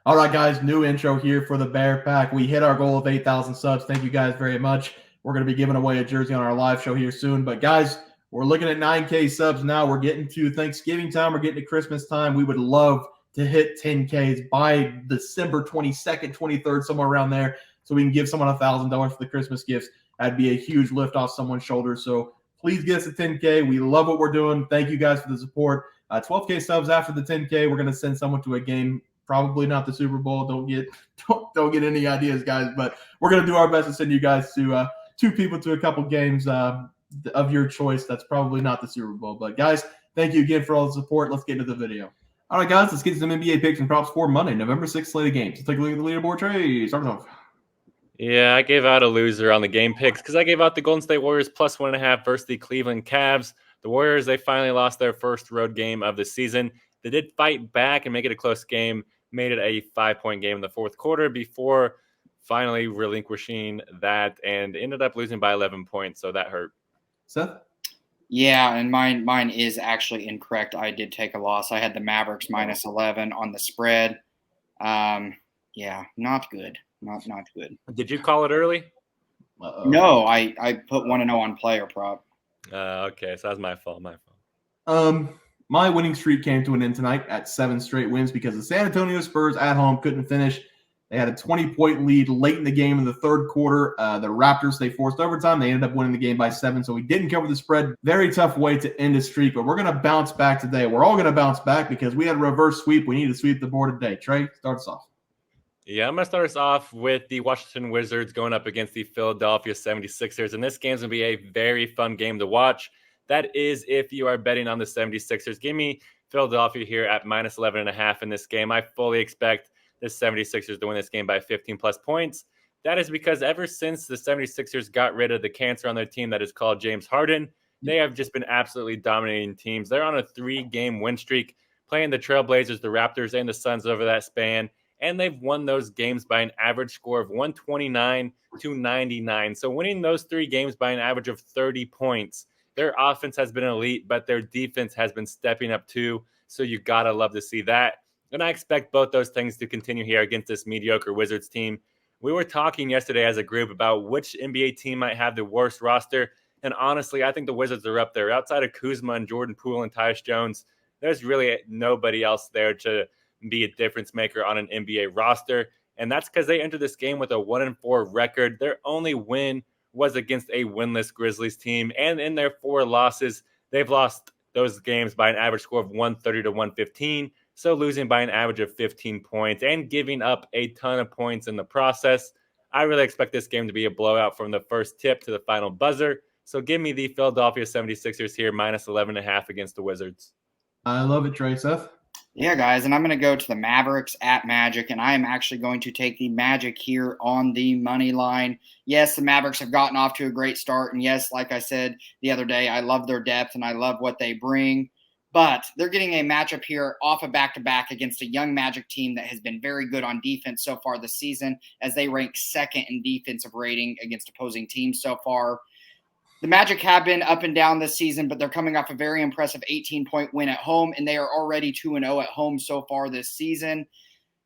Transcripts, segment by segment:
All right, guys, new intro here for the Bear Pack. We hit our goal of 8,000 subs. Thank you guys very much. We're going to be giving away a jersey on our live show here soon. But, guys, we're looking at 9K subs now. We're getting to Thanksgiving time. We're getting to Christmas time. We would love to hit 10Ks by December 22nd, 23rd, somewhere around there, so we can give someone $1,000 for the Christmas gifts. That'd be a huge lift off someone's shoulders. So please get us a 10K. We love what we're doing. Thank you guys for the support. 12K subs after the 10K. We're going to send someone to a game. Probably not the Super Bowl. Don't get any ideas, guys. But we're gonna do our best to send you guys to two people to a couple games of your choice. That's probably not the Super Bowl. But guys, thank you again for all the support. Let's get into the video. All right, guys, let's get some NBA picks and props for Monday, November 6th slate of games. Let's take a look at the leaderboard. Trey, start off. Yeah, I gave out a loser on the game picks because I gave out the Golden State Warriors plus 1.5 versus the Cleveland Cavs. The Warriors, they finally lost their first road game of the season. They did fight back and make it a close game. Made it a 5-point game in the fourth quarter before finally relinquishing that and ended up losing by 11 points. So that hurt. Seth? Yeah, and mine is actually incorrect. I did take a loss. I had the Mavericks minus 11 on the spread. Yeah, not good. Not good. Did you call it early? No, I put 1-0 on player prop. Okay, so that's my fault. My winning streak came to an end tonight at 7 straight wins because the San Antonio Spurs at home couldn't finish. They had a 20-point lead late in the game in the third quarter. The Raptors, they forced overtime. They ended up winning the game by 7, so we didn't cover the spread. Very tough way to end a streak, but we're going to bounce back today. We're all going to bounce back because we had a reverse sweep. We need to sweep the board today. Trey, start us off. Yeah, I'm going to start us off with the Washington Wizards going up against the Philadelphia 76ers, and this game's going to be a very fun game to watch. That is if you are betting on the 76ers. Give me Philadelphia here at minus 11.5 in this game. I fully expect the 76ers to win this game by 15-plus points. That is because ever since the 76ers got rid of the cancer on their team that is called James Harden, they have just been absolutely dominating teams. They're on a 3-game win streak, playing the Trailblazers, the Raptors, and the Suns over that span, and they've won those games by an average score of 129-99. So winning those 3 games by an average of 30 points. Their offense has been elite, but their defense has been stepping up too. So you got to love to see that. And I expect both those things to continue here against this mediocre Wizards team. We were talking yesterday as a group about which NBA team might have the worst roster. And honestly, I think the Wizards are up there. Outside of Kuzma and Jordan Poole and Tyus Jones, there's really nobody else there to be a difference maker on an NBA roster. And that's because they entered this game with a 1-4 record. Their only win was against a winless Grizzlies team. And in their 4 losses, they've lost those games by an average score of 130 to 115. So losing by an average of 15 points and giving up a ton of points in the process. I really expect this game to be a blowout from the first tip to the final buzzer. So give me the Philadelphia 76ers here, minus 11.5 against the Wizards. I love it, Trey. Seth? Yeah, guys, and I'm going to go to the Mavericks at Magic, and I am actually going to take the Magic here on the money line. Yes, the Mavericks have gotten off to a great start, and yes, like I said the other day, I love their depth and I love what they bring, but they're getting a matchup here off a back-to-back against a young Magic team that has been very good on defense so far this season, as they rank 2nd in defensive rating against opposing teams so far. The Magic have been up and down this season, but they're coming off a very impressive 18-point win at home, and they are already 2-0 at home so far this season.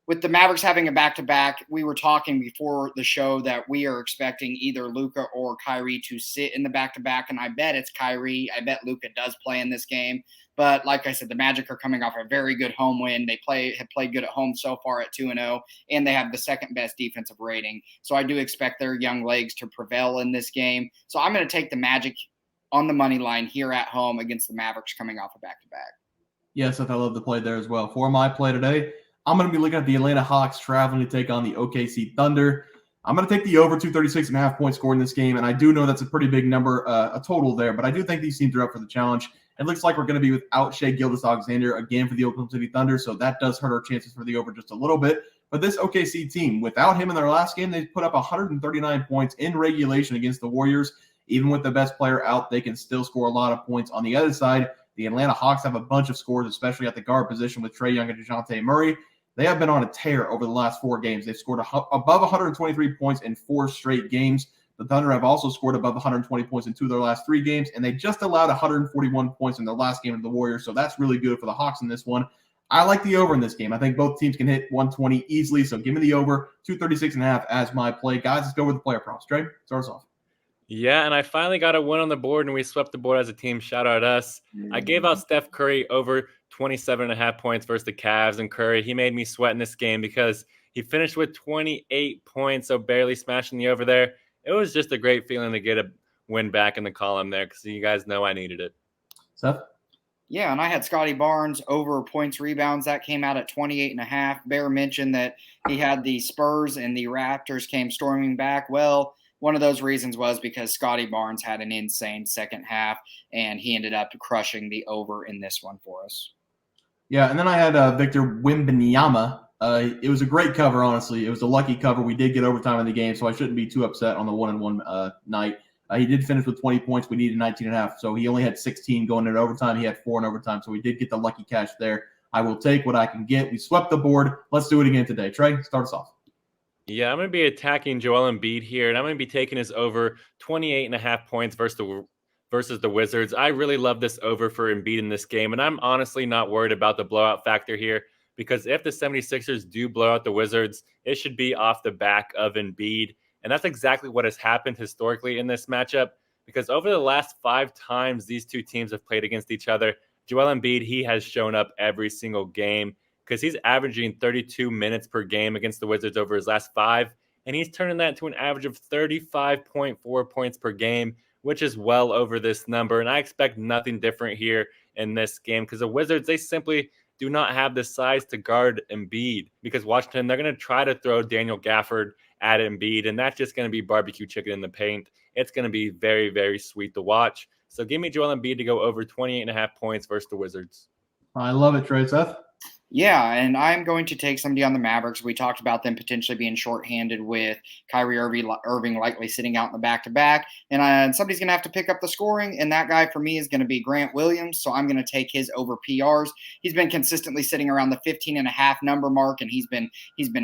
With the Mavericks having a back-to-back, we were talking before the show that we are expecting either Luka or Kyrie to sit in the back-to-back, and I bet it's Kyrie. I bet Luka does play in this game. But like I said, the Magic are coming off a very good home win. They have played good at home so far at 2-0, and they have the 2nd-best defensive rating. So I do expect their young legs to prevail in this game. So I'm going to take the Magic on the money line here at home against the Mavericks coming off a back-to-back. Yes, I love the play there as well. For my play today, I'm going to be looking at the Atlanta Hawks traveling to take on the OKC Thunder. I'm going to take the over 236.5 point score in this game, and I do know that's a pretty big number, a total there, but I do think these teams are up for the challenge. It looks like we're going to be without Shai Gilgeous-Alexander again for the Oklahoma City Thunder, so that does hurt our chances for the over just a little bit. But this OKC team, without him in their last game, they put up 139 points in regulation against the Warriors. Even with the best player out, they can still score a lot of points. On the other side, the Atlanta Hawks have a bunch of scores, especially at the guard position with Trae Young and DeJounte Murray. They have been on a tear over the last 4 games. They've scored above 123 points in 4 straight games. The Thunder have also scored above 120 points in 2 of their last 3 games, and they just allowed 141 points in their last game of the Warriors, so that's really good for the Hawks in this one. I like the over in this game. I think both teams can hit 120 easily, so give me the over, 236.5 as my play. Guys, let's go with the player props. Trey, start us off. Yeah, and I finally got a win on the board, and we swept the board as a team. Shout out us. I gave out Steph Curry over 27.5 points versus the Cavs, and Curry, he made me sweat in this game because he finished with 28 points, so barely smashing the over there. It was just a great feeling to get a win back in the column there because you guys know I needed it. Seth? Yeah, and I had Scotty Barnes over points rebounds. That came out at 28.5. Bear mentioned that he had the Spurs and the Raptors came storming back. Well, one of those reasons was because Scotty Barnes had an insane second half, and he ended up crushing the over in this one for us. Yeah, and then I had Victor Wembanyama. It was a great cover, honestly. It was a lucky cover. We did get overtime in the game, so I shouldn't be too upset on the 1-1 night. He did finish with 20 points. We needed 19.5, so he only had 16 going into overtime. He had 4 in overtime, so we did get the lucky cash there. I will take what I can get. We swept the board. Let's do it again today. Trey, start us off. Yeah, I'm going to be attacking Joel Embiid here, and I'm going to be taking his over 28.5 points versus the Wizards. I really love this over for Embiid in this game, and I'm honestly not worried about the blowout factor here because if the 76ers do blow out the Wizards, it should be off the back of Embiid. And that's exactly what has happened historically in this matchup because over the last 5 times these two teams have played against each other, Joel Embiid, he has shown up every single game because he's averaging 32 minutes per game against the Wizards over his last 5, and he's turning that to an average of 35.4 points per game, which is well over this number. And I expect nothing different here in this game because the Wizards, they simply do not have the size to guard Embiid because Washington, they're going to try to throw Daniel Gafford at Embiid, and that's just going to be barbecue chicken in the paint. It's going to be very, very sweet to watch. So give me Joel Embiid to go over 28.5 points versus the Wizards. I love it, Trey. Seth? Yeah, and I'm going to take somebody on the Mavericks. We talked about them potentially being shorthanded with Kyrie Irving likely sitting out in the back-to-back. And somebody's going to have to pick up the scoring, and that guy for me is going to be Grant Williams. So I'm going to take his over PRs. He's been consistently sitting around the 15.5 number mark, and he's been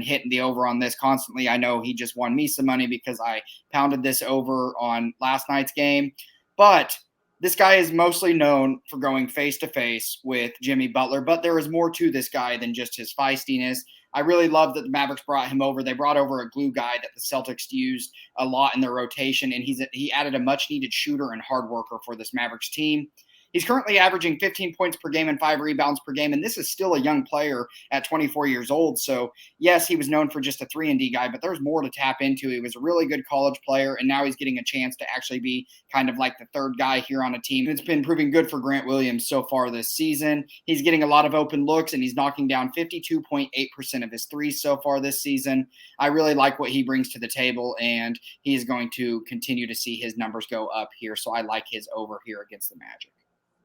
hitting the over on this constantly. I know he just won me some money because I pounded this over on last night's game. But this guy is mostly known for going face-to-face with Jimmy Butler, but there is more to this guy than just his feistiness. I really love that the Mavericks brought him over. They brought over a glue guy that the Celtics used a lot in their rotation, and he added a much-needed shooter and hard worker for this Mavericks team. He's currently averaging 15 points per game and 5 rebounds per game, and this is still a young player at 24 years old. So, yes, he was known for just a 3-and-D guy, but there's more to tap into. He was a really good college player, and now he's getting a chance to actually be kind of like the third guy here on a team. It's been proving good for Grant Williams so far this season. He's getting a lot of open looks, and he's knocking down 52.8% of his threes so far this season. I really like what he brings to the table, and he is going to continue to see his numbers go up here. So I like his over here against the Magic.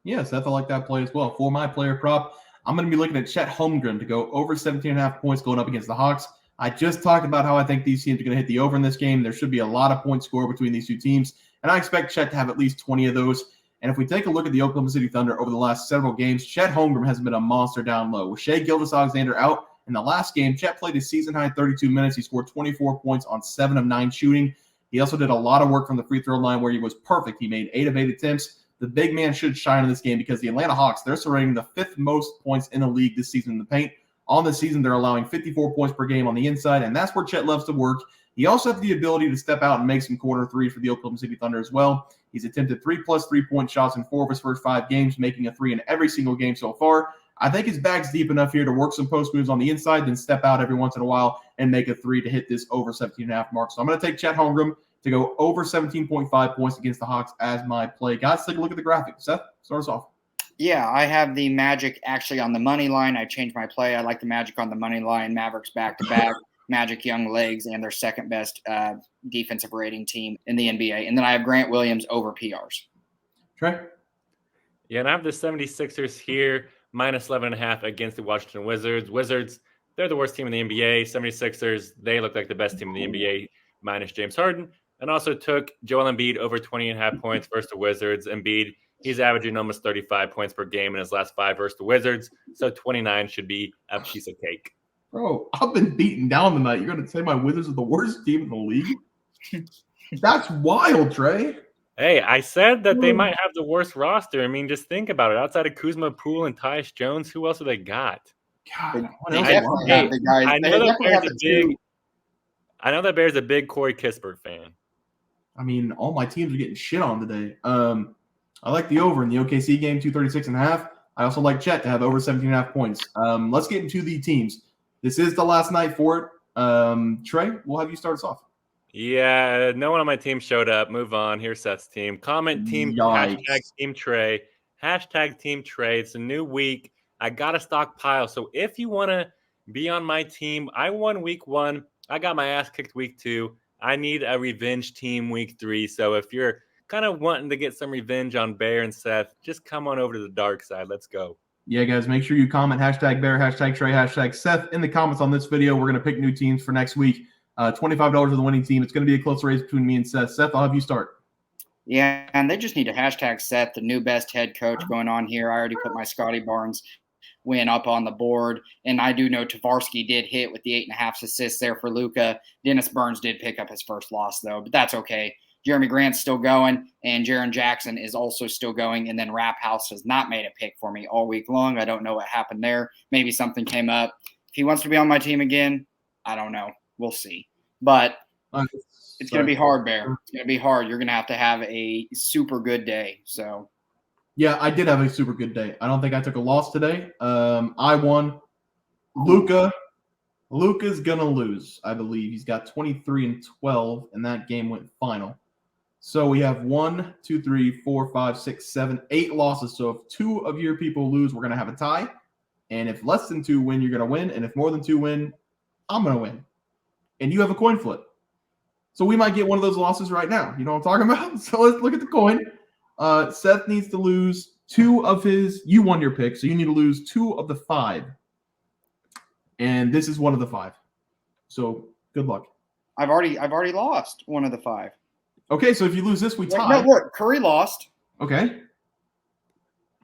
Yeah, Seth, I like that play as well. For my player prop, I'm going to be looking at Chet Holmgren to go over 17.5 points going up against the Hawks. I just talked about how I think these teams are going to hit the over in this game. There should be a lot of points scored between these two teams, and I expect Chet to have at least 20 of those. And if we take a look at the Oklahoma City Thunder over the last several games, Chet Holmgren has been a monster down low. With Shai Gilgeous-Alexander out in the last game, Chet played his season-high 32 minutes. He scored 24 points on 7 of 9 shooting. He also did a lot of work from the free throw line where he was perfect. He made 8 of 8 attempts. The big man should shine in this game because the Atlanta Hawks, they're surrendering the 5th most points in the league this season in the paint. On the season, they're allowing 54 points per game on the inside, and that's where Chet loves to work. He also has the ability to step out and make some corner threes for the Oklahoma City Thunder as well. He's attempted 3+ 3-point shots in 4 of his first 5 games, making a 3 in every single game so far. I think his bag's deep enough here to work some post moves on the inside, then step out every once in a while and make a 3 to hit this over 17.5 mark. So I'm going to take Chet Holmgren to go over 17.5 points against the Hawks as my play. Guys, take a look at the graphic. Seth, start us off. Yeah, I have the Magic actually on the money line. I changed my play. I like the Magic on the money line. Mavericks back-to-back. Magic young legs and their second best defensive rating team in the NBA. And then I have Grant Williams over PRs. Trey? Yeah, and I have the 76ers here, minus 11.5 against the Washington Wizards. Wizards, they're the worst team in the NBA. 76ers, they look like the best team in the NBA, minus James Harden. And also took Joel Embiid over 20.5 points versus the Wizards. Embiid, he's averaging almost 35 points per game in his last 5 versus the Wizards. So 29 should be a piece of cake. Bro, I've been beaten down tonight. You're going to say my Wizards are the worst team in the league? That's wild, Trey. Hey, I said that they might have the worst roster. I mean, just think about it. Outside of Kuzma, Poole, and Tyus Jones, who else have they got? God, what They else? definitely have the guys. I They know that definitely have Bear's the a two. big. I know that Bear's a big Corey Kispert fan. I mean, all my teams are getting shit on today. I like the over in the OKC game, 236.5. I also like Chet to have over 17.5 points. Let's get into the teams. This is the last night for it. Trey, we'll have you start us off. Yeah, no one on my team showed up. Move on. Here's Seth's team. Comment team, Yikes. hashtag team Trey. Hashtag team Trey. It's a new week. I got a stockpile. So if you want to be on my team, I won week 1. I got my ass kicked week 2. I need a revenge team week 3. So if you're kind of wanting to get some revenge on Bear and Seth, just come on over to the dark side. Let's go. Yeah, guys, make sure you comment hashtag Bear, hashtag Trey, hashtag Seth in the comments on this video. We're going to pick new teams for next week. $25 for the winning team. It's going to be a close race between me and Seth. Seth, I'll have you start. Yeah, and they just need to hashtag Seth, the new best head coach going on here. I already put my Scotty Barnes win up on the board, and I do know Tavarsky did hit with the 8.5 assists there for Luka. Dennis Burns did pick up his first loss, though, but that's okay. Jeremy Grant's still going, and Jaren Jackson is also still going, and then Rap House has not made a pick for me all week long. I don't know what happened there. Maybe something came up. If he wants to be on my team again, I don't know. We'll see. But it's going to be hard, Bear. It's going to be hard. You're going to have a super good day. So, yeah, I did have a super good day. I don't think I took a loss today. I won. Luka's going to lose, I believe. He's got 23-12, and that game went final. So we have 1, 2, 3, 4, 5, 6, 7, 8 losses. So if 2 of your people lose, we're going to have a tie. And if less than 2 win, you're going to win. And if more than 2 win, I'm going to win. And you have a coin flip. So we might get one of those losses right now. You know what I'm talking about? So let's look at the coin. Seth needs to lose 2 of his – you won your pick, so you need to lose 2 of the 5. And this is one of the 5. So good luck. I've already lost one of the 5. Okay, so if you lose this, we tie. No, look, Curry lost. Okay.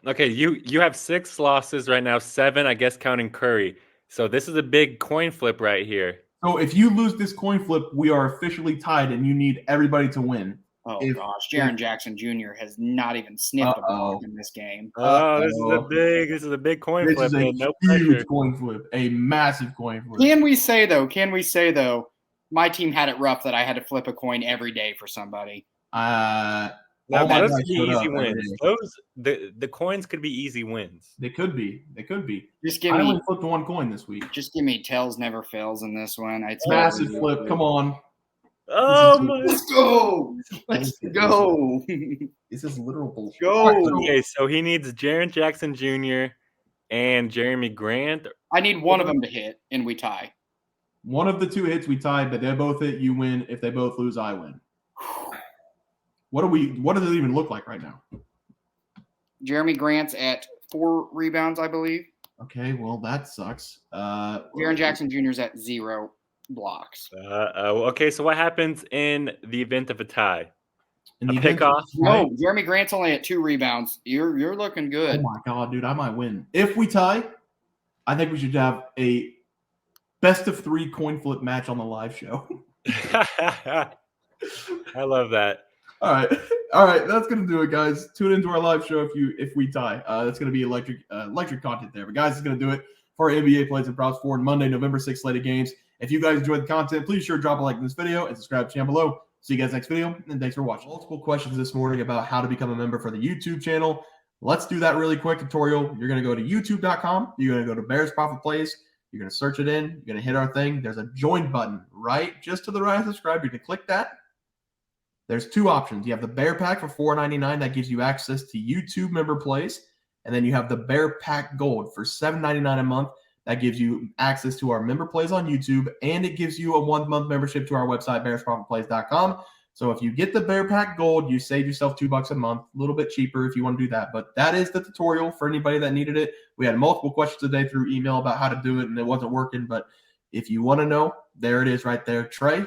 Okay, you have 6 losses right now, 7, I guess, counting Curry. So this is a big coin flip right here. So if you lose this coin flip, we are officially tied, and you need everybody to win. Oh, gosh. Jaren Jackson Jr. has not even sniffed a block in this game. This is a big coin flip. This is a huge coin flip, a massive coin flip. Can we say, though, my team had it rough that I had to flip a coin every day for somebody? Now, those could be easy wins. The coins could be easy wins. They could be. Just I only flipped 1 coin this week. Just give me tails never fails in this one. It's massive flip. Come on. Oh my! Let's go. Let's go. This is literal bullshit. Go. Okay, so he needs Jaren Jackson Jr. and Jeremy Grant. I need one of them to hit, and we tie. One of the 2 hits we tied, but they both hit, you win. If they both lose, I win. What does it even look like right now? Jeremy Grant's at 4 rebounds, I believe. Okay, well that sucks. Jaren Jackson Jr.'s at 0 blocks. Okay, so what happens in the event of a tie? In a pickoff? No, Jeremy Grant's only at 2 rebounds. You're looking good. Oh my god, dude, I might win. If we tie, I think we should have a best of 3 coin flip match on the live show. I love that. All right, that's gonna do it, guys. Tune into our live show if we tie. That's gonna be electric content there. But guys, it's gonna do it for our NBA plays and props for Monday, November 6th slated games. If you guys enjoyed the content, please sure drop a like in this video and subscribe to the channel below. See you guys next video, and thanks for watching. Multiple questions this morning about how to become a member for the YouTube channel. Let's do that really quick tutorial. You're gonna go to youtube.com. You're gonna go to Bears Profit Plays. You're gonna search it in. You're gonna hit our thing. There's a join button right just to the right of subscribe. You're gonna click that. There's 2 options. You have the Bear Pack for $4.99 that gives you access to YouTube member plays. And then you have the Bear Pack Gold for $7.99 a month that gives you access to our member plays on YouTube. And it gives you a 1-month membership to our website, bearsprofitplays.com. So if you get the Bear Pack Gold, you save yourself $2 a month, a little bit cheaper if you want to do that. But that is the tutorial for anybody that needed it. We had multiple questions today through email about how to do it, and it wasn't working. But if you want to know, there it is right there. Trey,